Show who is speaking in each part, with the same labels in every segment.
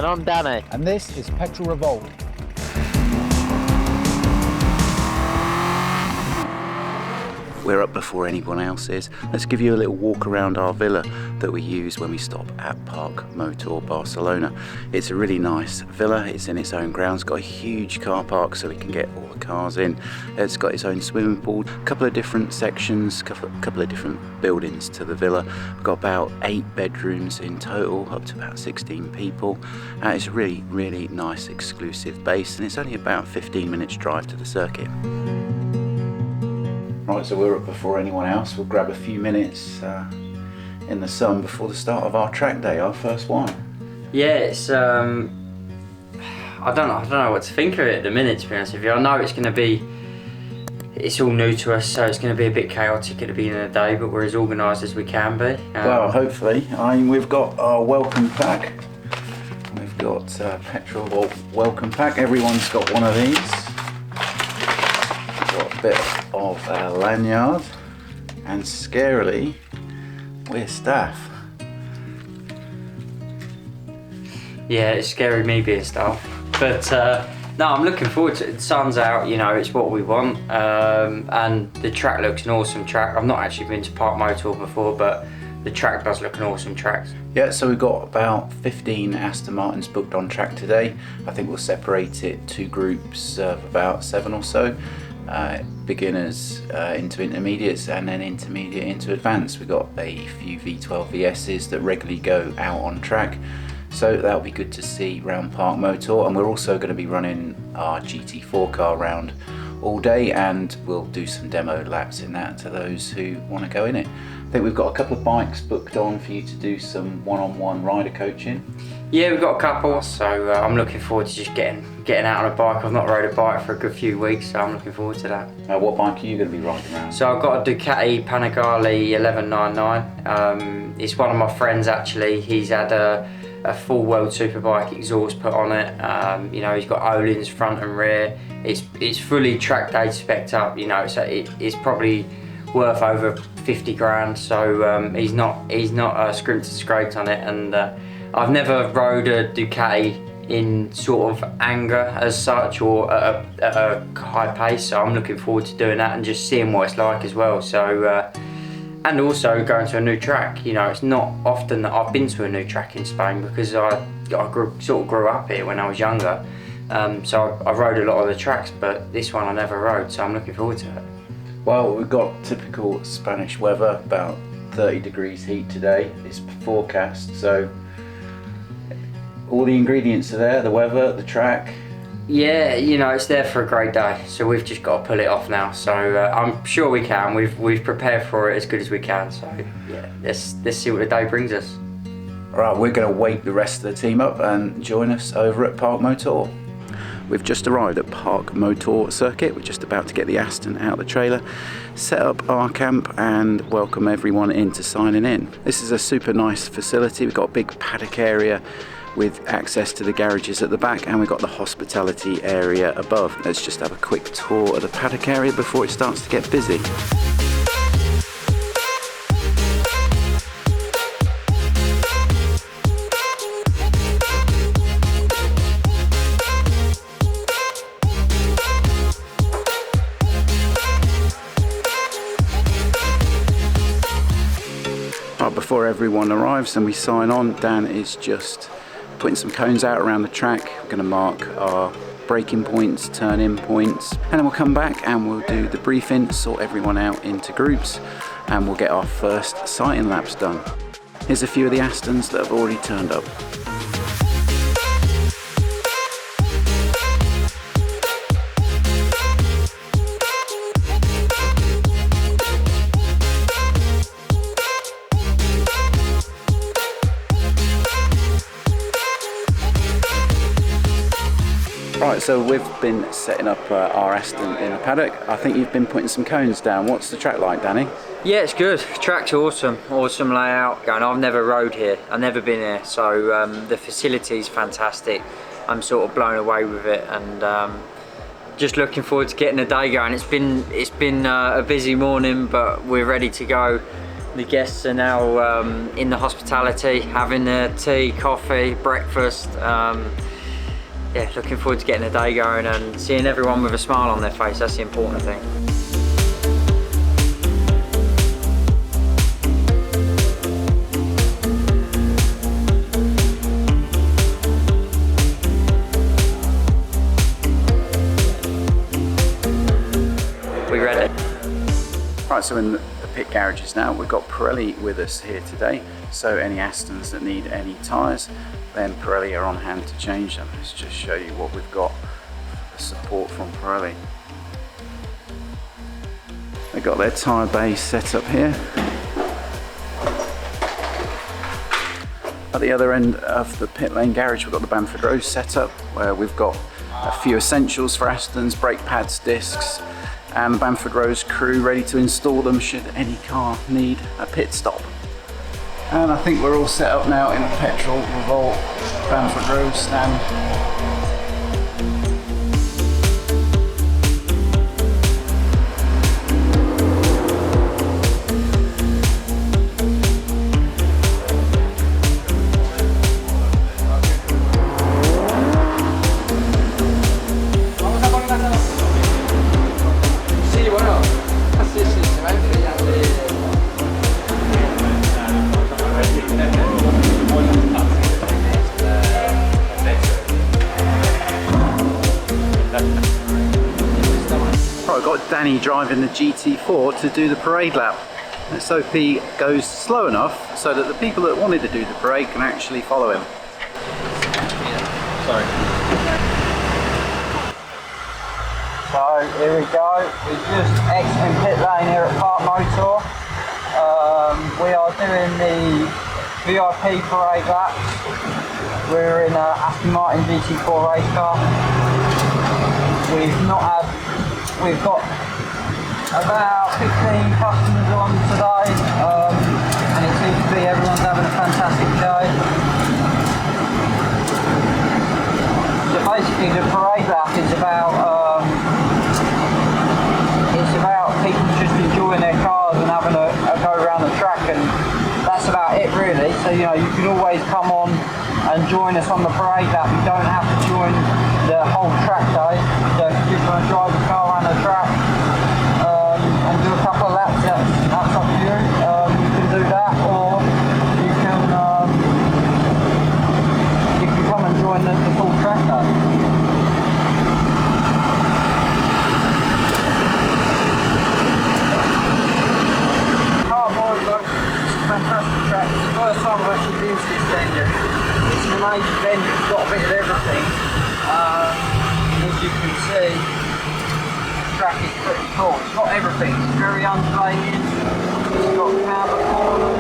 Speaker 1: And I'm Danny.
Speaker 2: And this is PetrolRevolt.
Speaker 3: We're up before anyone else is. Let's give you a little walk around our villa that we use when we stop at ParcMotor Barcelona. It's a really nice villa. It's in its own grounds, got a huge car park so we can get all the cars in. It's got its own swimming pool, a couple of different sections, couple of different buildings to the villa. We've got about 8 bedrooms in total, up to about 16 people. It's a really, really nice exclusive base, and it's only about 15 minutes drive to the circuit. Right, so we're up before anyone else. We'll grab a few minutes in the sun before the start of our track day, our first one.
Speaker 4: Yeah, it's I don't know what to think of it at the minute, to be honest with you. I know it's all new to us, so it's going to be a bit chaotic at the beginning of the day, but we're as organised as we can be.
Speaker 3: Well, hopefully. We've got our welcome pack. We've got PetrolRevolt welcome pack. Everyone's got one of these. Got a bit of a lanyard, and scarily, we're staff.
Speaker 4: Yeah, it's scary me being staff, but no, I'm looking forward to it. The sun's out, you know, it's what we want, and the track looks an awesome track. I've not actually been to ParcMotor before, but the track does look an awesome track. Yeah,
Speaker 3: so we've got about 15 Aston Martins booked on track today. I think we'll separate it 2 groups of about 7 or so. Beginners into intermediates, and then intermediate into advanced. We've got a few V12 VSs that regularly go out on track, so that'll be good to see around ParcMotor. And we're also going to be running our GT4 car around all day, and we'll do some demo laps in that to those who want to go in it. I think we've got a couple of bikes booked on for you to do some one-on-one rider coaching.
Speaker 4: Yeah, we've got a couple, so I'm looking forward to just getting out on a bike. I've not rode a bike for a good few weeks, so I'm looking forward to that.
Speaker 3: What bike are you going to be riding around?
Speaker 4: So I've got a Ducati Panigale 1199. It's one of my friends actually. He's had a full World Superbike exhaust put on it. You know, he's got O-lings front and rear. It's fully track day spec'd up. You know, so it's probably worth over 50 grand. So he's not scrimped and scraped on it, and I've never rode a Ducati in sort of anger as such, or at a high pace, so I'm looking forward to doing that and just seeing what it's like as well. So and also going to a new track. You know, it's not often that I've been to a new track in Spain, because I sort of grew up here when I was younger, so I rode a lot of the tracks, but this one I never rode, so I'm looking forward to it.
Speaker 3: Well, we've got typical Spanish weather, about 30 degrees heat today. It's forecast, so all the ingredients are there, the weather, the track.
Speaker 4: Yeah, you know, it's there for a great day, so we've just got to pull it off now. So I'm sure we can. We've prepared for it as good as we can. So yeah, let's see what the day brings us.
Speaker 3: All right, we're going to wake the rest of the team up and join us over at ParcMotor. We've just arrived at ParcMotor circuit. We're just about to get the Aston out of the trailer, set up our camp, and welcome everyone into signing in. This is a super nice facility. We've got a big paddock area with access to the garages at the back, and we've got the hospitality area above. Let's just have a quick tour of the paddock area before it starts to get busy. Right, before everyone arrives and we sign on, Dan is just putting some cones out around the track. We're going to mark our braking points, turn-in points, and then we'll come back and we'll do the briefing, sort everyone out into groups, and we'll get our first sighting laps done. Here's a few of the Astons that have already turned up. Right, so we've been setting up our Aston in the paddock. I think you've been putting some cones down. What's the track like, Danny?
Speaker 4: Yeah, it's good. Track's awesome layout. I've never rode here, I've never been here, so the facility's fantastic. I'm sort of blown away with it, and just looking forward to getting the day going. It's been a busy morning, but we're ready to go. The guests are now in the hospitality, having their tea, coffee, breakfast. Yeah, looking forward to getting the day going and seeing everyone with a smile on their face. That's the important thing. We ready?
Speaker 3: Right, so in the pit garages now, we've got Pirelli with us here today. So any Astons that need any tyres, then Pirelli are on hand to change them. Let's just show you what we've got for the support from Pirelli. They've got their tyre bay set up here. At the other end of the pit lane garage, we've got the Bamford Rose setup, where we've got a few essentials for Astons, brake pads, discs, and the Bamford Rose crew ready to install them should any car need a pit stop. And I think we're all set up now in the PetrolRevolt Bamford Rose stand. Danny driving the GT4 to do the parade lap. Let's hope he goes slow enough so that the people that wanted to do the parade can actually follow him. Sorry.
Speaker 1: So here we go, we're just exiting pit lane here at ParcMotor. We are doing the VIP parade laps. We're in an Aston Martin GT4 race car. We've got about 15 customers on today, and it seems to be everyone's having a fantastic day. So basically the parade lap is about people just enjoying their cars and having a go around the track, and that's about it really. So you know, you can always come on and join us on the parade lap. You don't have to join the whole track day. So if you just want to drive the car around the track and do a couple of laps, that's up to you. You can do that, or you can come and join the full track day. Fantastic track. It's the first time I've actually used this venue. It's an amazing venue, it's got a bit of everything. As you can see, the track is pretty cool. It's got everything, it's very undulated, it's got camber corners, it's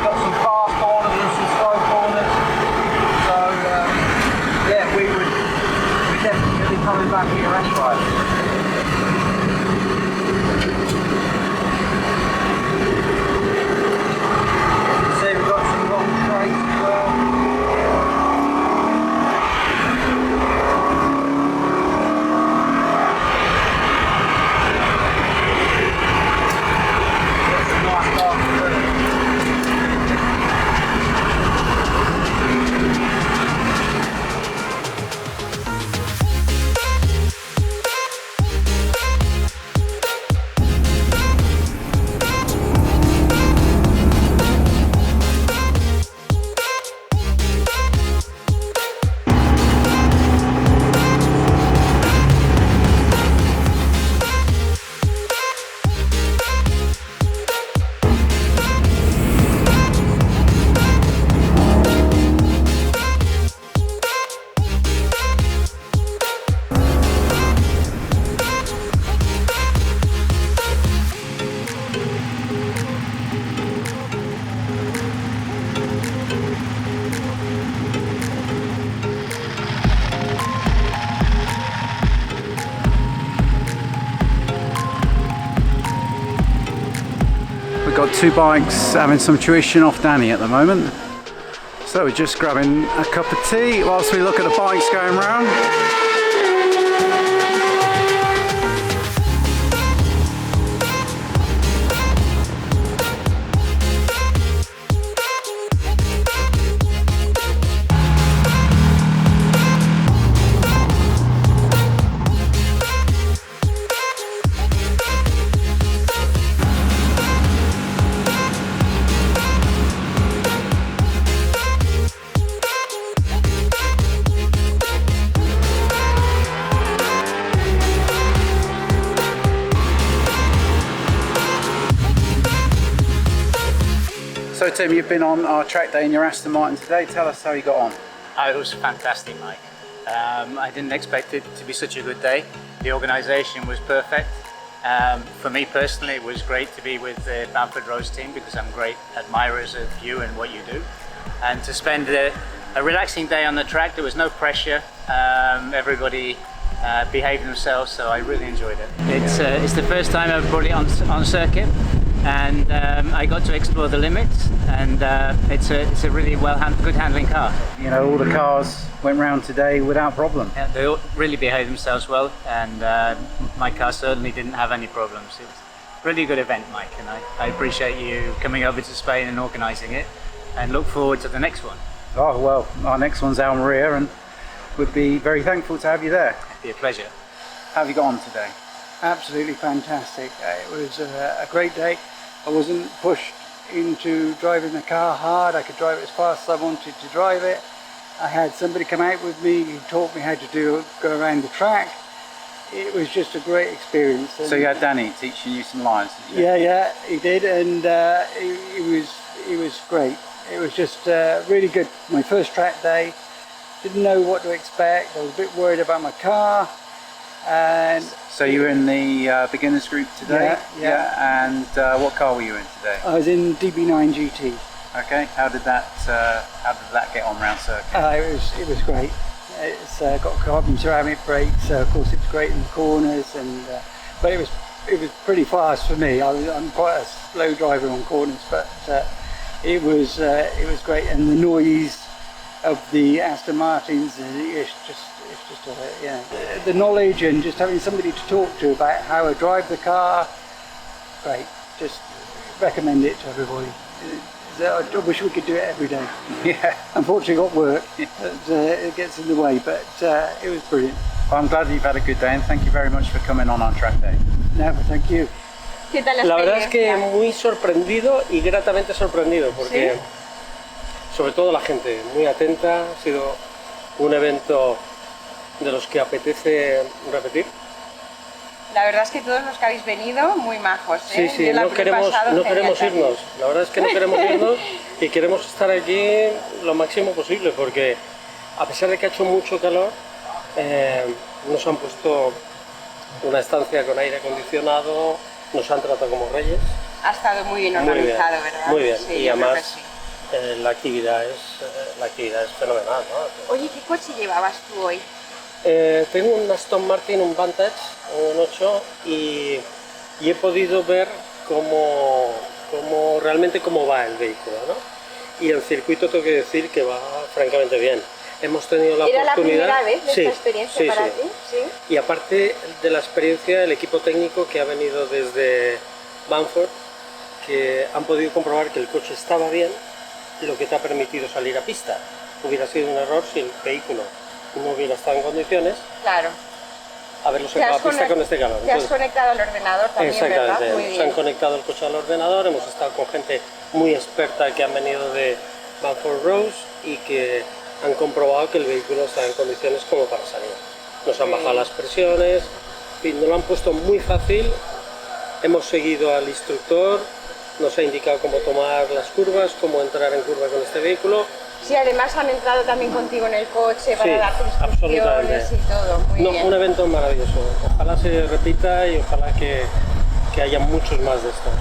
Speaker 1: got some fast corners and some slow corners. So yeah, we're definitely coming back here anyway.
Speaker 3: Got two bikes having some tuition off Danny at the moment, so we're just grabbing a cup of tea whilst we look at the bikes going round. Tim, you've been on our track day in your Aston Martin today. Tell us how you got on.
Speaker 2: It was fantastic, Mike. I didn't expect it to be such a good day. The organisation was perfect. For me personally, it was great to be with the Bamford Rose team because I'm great admirers of you and what you do. And to spend a relaxing day on the track, there was no pressure. Everybody behaved themselves, so I really enjoyed it. It's the first time I've brought it on circuit, and I got to explore the limits, and it's a really good handling car.
Speaker 3: You know, all the cars went round today without problem.
Speaker 2: Yeah, they all really behaved themselves well, and my car certainly didn't have any problems. It was a really good event, Mike, and I appreciate you coming over to Spain and organising it, and look forward to the next one.
Speaker 3: Oh well, our next one's Almeria, and we'd be very thankful to have you there.
Speaker 2: It'd be a pleasure.
Speaker 3: How have you got on today?
Speaker 5: Absolutely fantastic. It was a great day. I wasn't pushed into driving the car hard. I could drive it as fast as I wanted to drive it. I had somebody come out with me who taught me how to go around the track. It was just a great experience.
Speaker 3: So you had Danny teaching you some lines, did you?
Speaker 5: Yeah, he did, and it was great. It was just really good. My first track day, didn't know what to expect. I was a bit worried about my car, and
Speaker 3: so you were in the beginners group today.
Speaker 5: Yeah.
Speaker 3: And what car were you in today?
Speaker 5: I was in DB9 GT.
Speaker 3: Okay. How did that get on round circuit?
Speaker 5: It was great. It's got carbon ceramic brakes. Of course, it was great in the corners, but it was pretty fast for me. I'm quite a slow driver on corners, but it was great, and the noise of the Aston Martins it's just the knowledge and just having somebody to talk to about how I drive the car. Great, just recommend it to everybody. I wish we could do it every day.
Speaker 3: Yeah.
Speaker 5: Unfortunately, got work. It gets in the way, but it was brilliant.
Speaker 3: Well, I'm glad you've had a good day, and thank you very much for coming on our track day.
Speaker 5: No, thank you.
Speaker 6: ¿Qué tal la
Speaker 7: La verdad es que
Speaker 6: experiencia?
Speaker 7: muy sorprendido y gratamente sorprendido, porque sobre todo la gente muy atenta, ha sido un evento de los que apetece repetir.
Speaker 6: La verdad es que todos los que habéis venido, muy majos.
Speaker 7: Sí,
Speaker 6: Yo la
Speaker 7: no
Speaker 6: he
Speaker 7: queremos
Speaker 6: pasado genial también.
Speaker 7: irnos, la verdad es que no queremos irnos y queremos estar aquí lo máximo posible, porque a pesar de que ha hecho mucho calor, nos han puesto una estancia con aire acondicionado, nos han tratado como reyes.
Speaker 6: Ha estado muy bien
Speaker 7: Muy bien,
Speaker 6: organizado, ¿verdad?
Speaker 7: muy bien.
Speaker 6: Sí,
Speaker 7: Y
Speaker 6: yo creo
Speaker 7: además
Speaker 6: que sí.
Speaker 7: la actividad es fenomenal, ¿no?
Speaker 6: Oye, ¿qué coche llevabas tú hoy?
Speaker 7: Tengo un Aston Martin, un Vantage, un 8, y he podido ver realmente cómo va el vehículo, ¿no? Y el circuito tengo que decir que va francamente bien. Hemos tenido la
Speaker 6: ¿Era la
Speaker 7: oportunidad...
Speaker 6: primera vez de
Speaker 7: Sí,
Speaker 6: esta experiencia para
Speaker 7: sí.
Speaker 6: ti? Sí.
Speaker 7: Y aparte de la experiencia, el equipo técnico que ha venido desde Bamford, que han podido comprobar que el coche estaba bien, lo que te ha permitido salir a pista. Hubiera sido un error si el vehículo no hubiera estado en condiciones,
Speaker 6: Claro.
Speaker 7: haberlo sacado a pista con este calor.
Speaker 6: Te has conectado al ordenador también, ¿verdad?
Speaker 7: Exactamente,
Speaker 6: Muy
Speaker 7: nos
Speaker 6: bien.
Speaker 7: han conectado el coche al ordenador, hemos estado con gente muy experta que han venido de Bamford Rose y que han comprobado que el vehículo está en condiciones como para salir. Nos han bajado las presiones, en fin, nos lo han puesto muy fácil, hemos seguido al instructor, nos ha indicado cómo tomar las curvas, cómo entrar en curva con este vehículo.
Speaker 6: Sí, además han entrado también contigo en el coche para
Speaker 7: Sí,
Speaker 6: darte instrucciones
Speaker 7: absolutamente.
Speaker 6: y todo. Muy
Speaker 7: No,
Speaker 6: bien.
Speaker 7: un evento maravilloso, ojalá se repita y ojalá que haya muchos más de estos.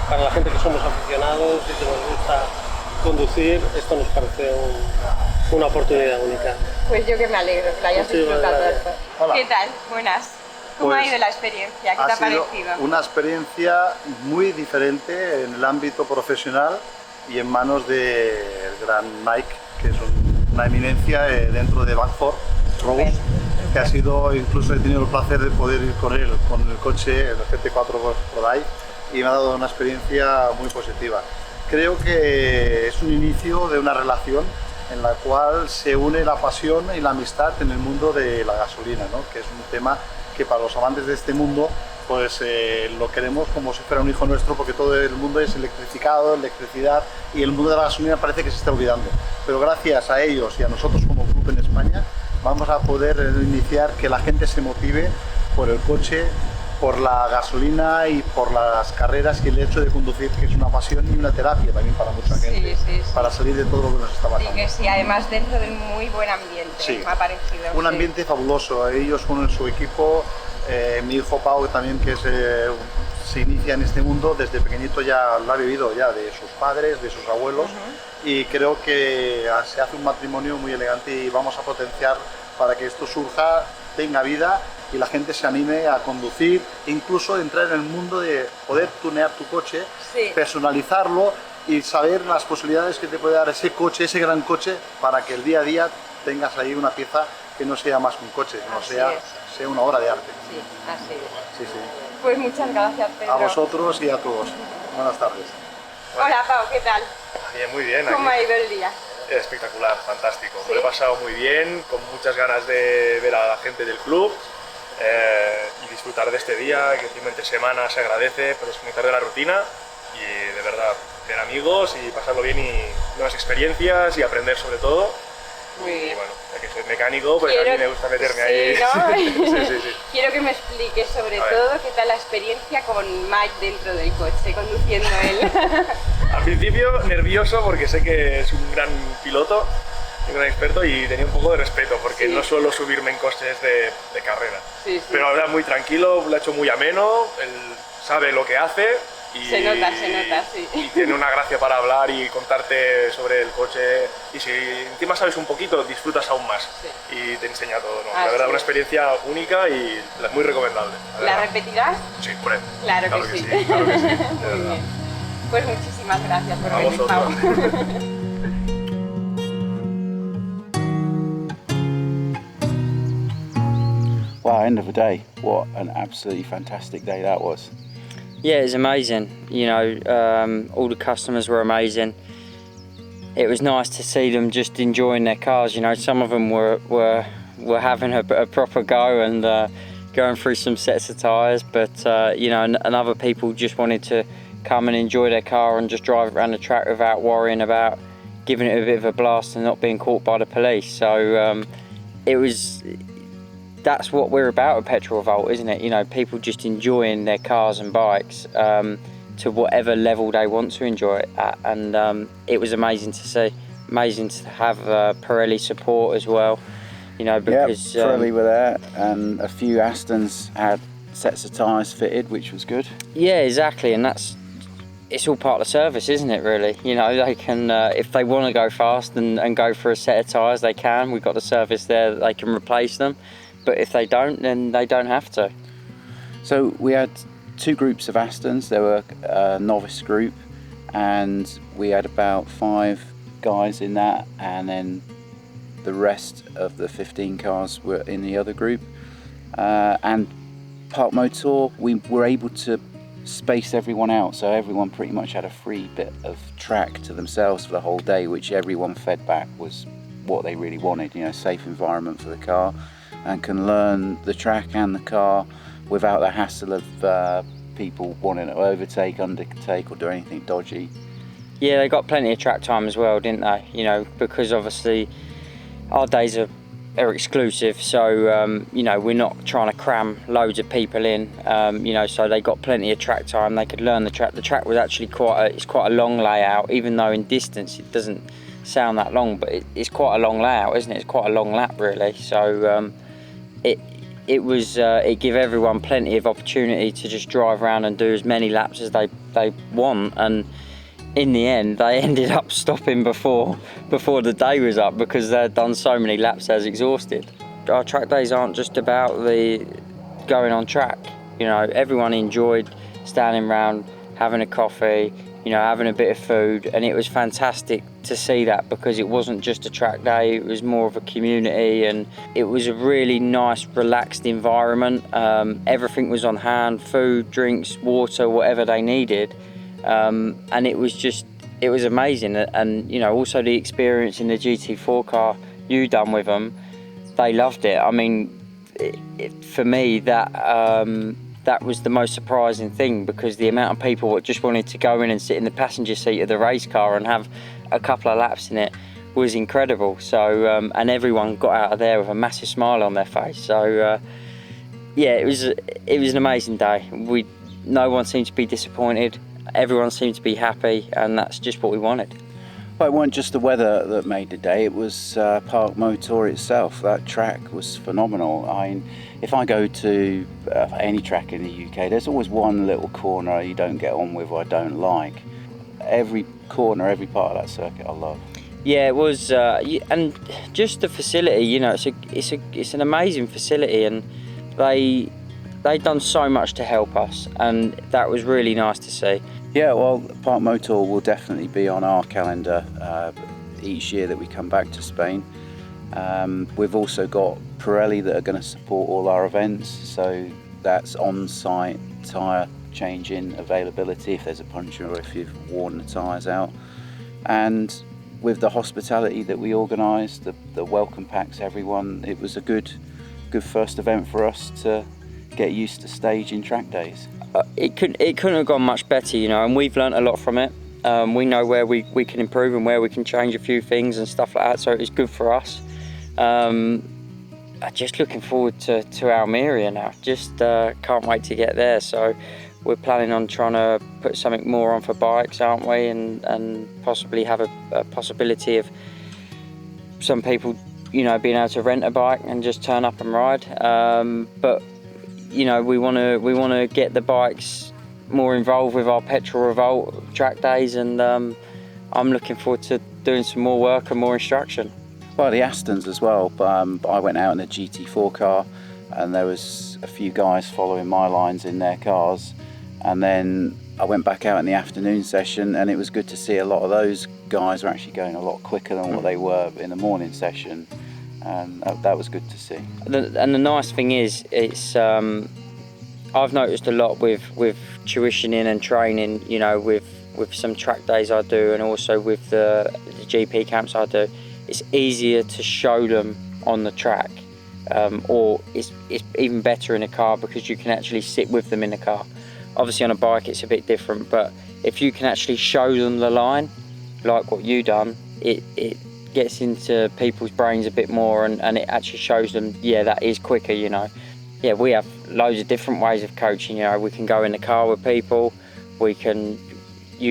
Speaker 7: Para la gente que somos aficionados y que nos gusta conducir, esto nos parece una oportunidad única.
Speaker 6: Pues yo que me alegro, que lo hayas
Speaker 7: Muchísimas
Speaker 6: disfrutado.
Speaker 7: gracias.
Speaker 8: Hola.
Speaker 6: ¿Qué tal? Buenas. ¿Cómo
Speaker 8: Pues,
Speaker 6: ha ido la experiencia? ¿Qué te
Speaker 8: Ha
Speaker 6: ha
Speaker 8: sido
Speaker 6: parecido?
Speaker 8: una experiencia muy diferente en el ámbito profesional y en manos del gran Mike, que es una eminencia dentro de Bamford Rose, que ha sido, incluso he tenido el placer de poder ir con él, con el coche, el GT4 ProDrive, y me ha dado una experiencia muy positiva. Creo que es un inicio de una relación en la cual se une la pasión y la amistad en el mundo de la gasolina, ¿no? Que es un tema que para los amantes de este mundo pues lo queremos como si fuera un hijo nuestro, porque todo el mundo es electrificado, electricidad, y el mundo de la gasolina parece que se está olvidando. Pero gracias a ellos y a nosotros como club en España vamos a poder iniciar que la gente se motive por el coche, por la gasolina y por las carreras y el hecho de conducir, que es una pasión y una terapia también para mucha gente, para salir de todo lo que nos está pasando.
Speaker 6: Y que sí, además dentro del muy buen ambiente, me ha parecido.
Speaker 8: Un ambiente fabuloso, ellos con su equipo, mi hijo Pau también, que se inicia en este mundo, desde pequeñito ya lo ha vivido ya de sus padres, de sus abuelos, y creo que se hace un matrimonio muy elegante y vamos a potenciar para que esto surja, tenga vida y la gente se anime a conducir, incluso entrar en el mundo de poder tunear tu coche, personalizarlo y saber las posibilidades que te puede dar ese coche, ese gran coche, para que el día a día tengas ahí una pieza que no sea más que un coche, sea una obra de arte.
Speaker 6: Sí, así es.
Speaker 8: Sí, sí.
Speaker 6: Pues muchas gracias, Pedro.
Speaker 8: A vosotros y a todos. Buenas tardes.
Speaker 6: Hola, Pau, ¿qué tal?
Speaker 9: Bien, muy bien.
Speaker 6: ¿Cómo ha ido el día?
Speaker 9: Espectacular, fantástico. Me lo he pasado muy bien, con muchas ganas de ver a la gente del club y disfrutar de este día, que encima entre semana se agradece por desconectar de la rutina y de verdad ver amigos y pasarlo bien y nuevas experiencias y aprender sobre todo.
Speaker 6: Muy bien.
Speaker 9: Y bueno, ya que soy mecánico, pues a mí me gusta meterme ahí.
Speaker 6: ¿no?
Speaker 9: Sí.
Speaker 6: Quiero que me expliques sobre todo qué tal la experiencia con Mike dentro del coche, conduciendo él.
Speaker 9: Al principio nervioso porque sé que es un gran piloto, un gran experto y tenía un poco de respeto porque no suelo subirme en coches de carrera. Pero ahora muy tranquilo, lo ha hecho muy ameno, él sabe lo que hace. Y,
Speaker 6: se nota, sí.
Speaker 9: Y tiene una gracia para hablar y contarte sobre el coche y si encima sabes un poquito, disfrutas aún más y te enseña todo, ¿no? La verdad, una experiencia única y muy recomendable.
Speaker 6: ¿La repetirás?
Speaker 9: Sí, por ahí.
Speaker 6: Claro que sí.
Speaker 9: Claro que sí, de
Speaker 6: Muy
Speaker 9: verdad.
Speaker 6: bien. Pues muchísimas gracias por
Speaker 9: A
Speaker 6: venir,
Speaker 9: vosotros.
Speaker 6: Pau.
Speaker 3: Wow, end of the day. What an absolutely fantastic day that was.
Speaker 4: Yeah, it was amazing. You know, all the customers were amazing. It was nice to see them just enjoying their cars. You know, some of them were having a proper go and going through some sets of tyres, but you know, and other people just wanted to come and enjoy their car and just drive around the track without worrying about giving it a bit of a blast and not being caught by the police. So that's what we're about at PetrolRevolt, isn't it? You know, people just enjoying their cars and bikes to whatever level they want to enjoy it at, and it was amazing to see. Amazing to have Pirelli support as well. You know, because
Speaker 3: Pirelli were there, and a few Astons had sets of tyres fitted, which was good.
Speaker 4: Yeah, exactly, and it's all part of the service, isn't it, really? You know, they can, if they want to go fast and go for a set of tyres, they can. We've got the service there that they can replace them. But if they don't, then they don't have to.
Speaker 3: So we had two groups of Astons. There were a novice group, and we had about 5 guys in that, and then the rest of the 15 cars were in the other group. And ParcMotor, we were able to space everyone out, so everyone pretty much had a free bit of track to themselves for the whole day, which everyone fed back was what they really wanted. You know, safe environment for the car, and can learn the track and the car without the hassle of people wanting to overtake, undertake or do anything dodgy.
Speaker 4: Yeah, they got plenty of track time as well, didn't they? You know, because obviously our days are exclusive, so you know, we're not trying to cram loads of people in, you know, so they got plenty of track time. They could learn the track. The track was actually it's quite a long layout, even though in distance it doesn't sound that long, but it's quite a long layout, isn't it? It's quite a long lap, really. So it gave everyone plenty of opportunity to just drive around and do as many laps as they want, and in the end they ended up stopping before the day was up because they'd done so many laps they was exhausted. Our track days aren't just about the going on track, you know, everyone enjoyed standing around having a coffee, you know, having a bit of food, and it was fantastic to see that because it wasn't just a track day, it was more of a community, and it was a really nice relaxed environment. Everything was on hand, food, drinks, water, whatever they needed, and it was amazing. And you know, also the experience in the GT4 car you done with them, they loved it. I mean, for me that was the most surprising thing, because the amount of people that just wanted to go in and sit in the passenger seat of the race car and have a couple of laps in it was incredible. So and everyone got out of there with a massive smile on their face. So yeah, it was an amazing day. No one seemed to be disappointed. Everyone seemed to be happy, and that's just what we wanted.
Speaker 3: Well, it wasn't just the weather that made the day, it was ParcMotor itself. That track was phenomenal. I mean, if I go to any track in the UK, there's always one little corner you don't get on with or I don't like. Every corner, every part of that circuit I love.
Speaker 4: Yeah, it was, and just the facility, you know, it's an amazing facility, and they done so much to help us, and that was really nice to see.
Speaker 3: Yeah, well, ParcMotor will definitely be on our calendar each year that we come back to Spain. We've also got Pirelli that are going to support all our events, so that's on-site tyre changing availability if there's a puncture or if you've worn the tyres out. And with the hospitality that we organised, the welcome packs, everyone, it was a good first event for us to get used to staging track days.
Speaker 4: It couldn't have gone much better, you know, and we've learnt a lot from it. We know where we can improve and where we can change a few things and stuff like that, so it's good for us. Just looking forward to Almeria now. Just can't wait to get there. So we're planning on trying to put something more on for bikes, aren't we? And possibly have a possibility of some people, you know, being able to rent a bike and just turn up and ride. But you know, we want to get the bikes more involved with our PetrolRevolt track days, and I'm looking forward to doing some more work and more instruction.
Speaker 3: Well, the Astons as well. I went out in a GT4 car, and there was a few guys following my lines in their cars, and then I went back out in the afternoon session, and it was good to see a lot of those guys were actually going a lot quicker than what they were in the morning session. And that was good to see.
Speaker 4: And the nice thing is, it's I've noticed a lot with tuitioning and training, you know, with some track days I do, and also with the GP camps I do. It's easier to show them on the track, or it's even better in a car because you can actually sit with them in the car. Obviously on a bike it's a bit different, but if you can actually show them the line, like what you done, it gets into people's brains a bit more, and it actually shows them, yeah, that is quicker, you know. Yeah, we have loads of different ways of coaching, you know. We can go in the car with people, you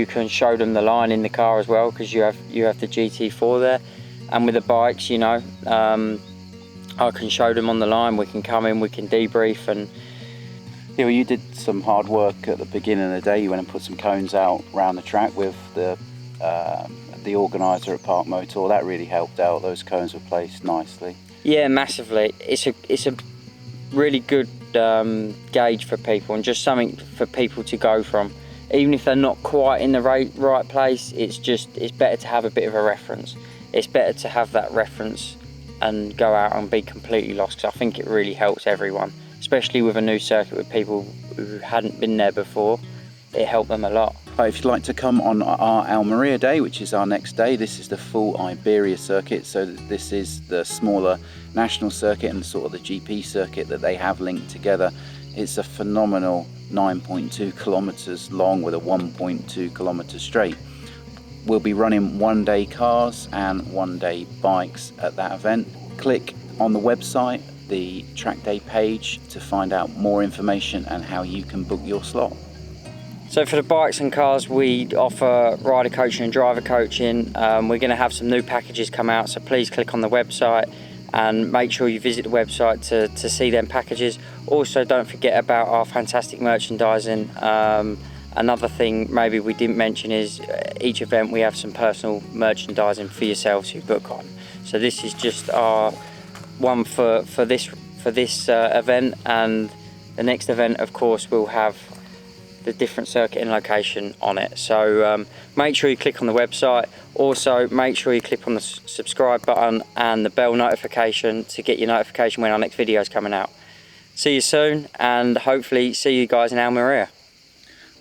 Speaker 4: can show them the line in the car as well, because you have the GT4 there. And with the bikes, you know, I can show them on the line, we can come in, we can debrief. And
Speaker 3: yeah, well, you did some hard work at the beginning of the day. You went and put some cones out around the track with the organiser at ParcMotor. That really helped out. Those cones were placed nicely. Yeah,
Speaker 4: massively. It's a really good gauge for people, and just something for people to go from. Even if they're not quite in the right place, it's better to have a bit of a reference. It's better to have that reference and go out and be completely lost, because I think it really helps everyone, especially with a new circuit with people who hadn't been there before. It helped them a lot.
Speaker 3: If you'd like to come on our Almeria day, which is our next day, this is the full Iberia circuit, so this is the smaller national circuit and sort of the GP circuit that they have linked together. It's a phenomenal 9.2 kilometres long with a 1.2 kilometre straight. We'll be running one-day cars and one-day bikes at that event. Click on the website, the track day page, to find out more information and how you can book your slot.
Speaker 4: So for the bikes and cars, we offer rider coaching and driver coaching. We're going to have some new packages come out, so please click on the website and make sure you visit the website to see them packages. Also, don't forget about our fantastic merchandising. Another thing maybe we didn't mention is each event we have some personal merchandising for yourselves who book on. So this is just our one for this event, and the next event, of course, will have the different circuit and location on it. So make sure you click on the website. Also, make sure you click on the subscribe button and the bell notification to get your notification when our next video is coming out. See you soon, and hopefully see you guys in Almeria.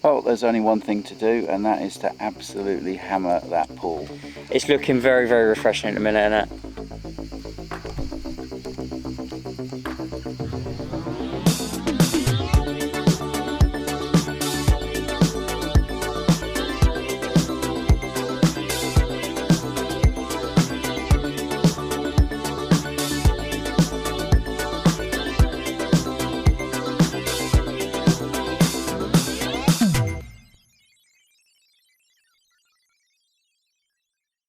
Speaker 3: Well, there's only one thing to do, and that is to absolutely hammer that pool.
Speaker 4: It's looking very, very refreshing at the minute, isn't it?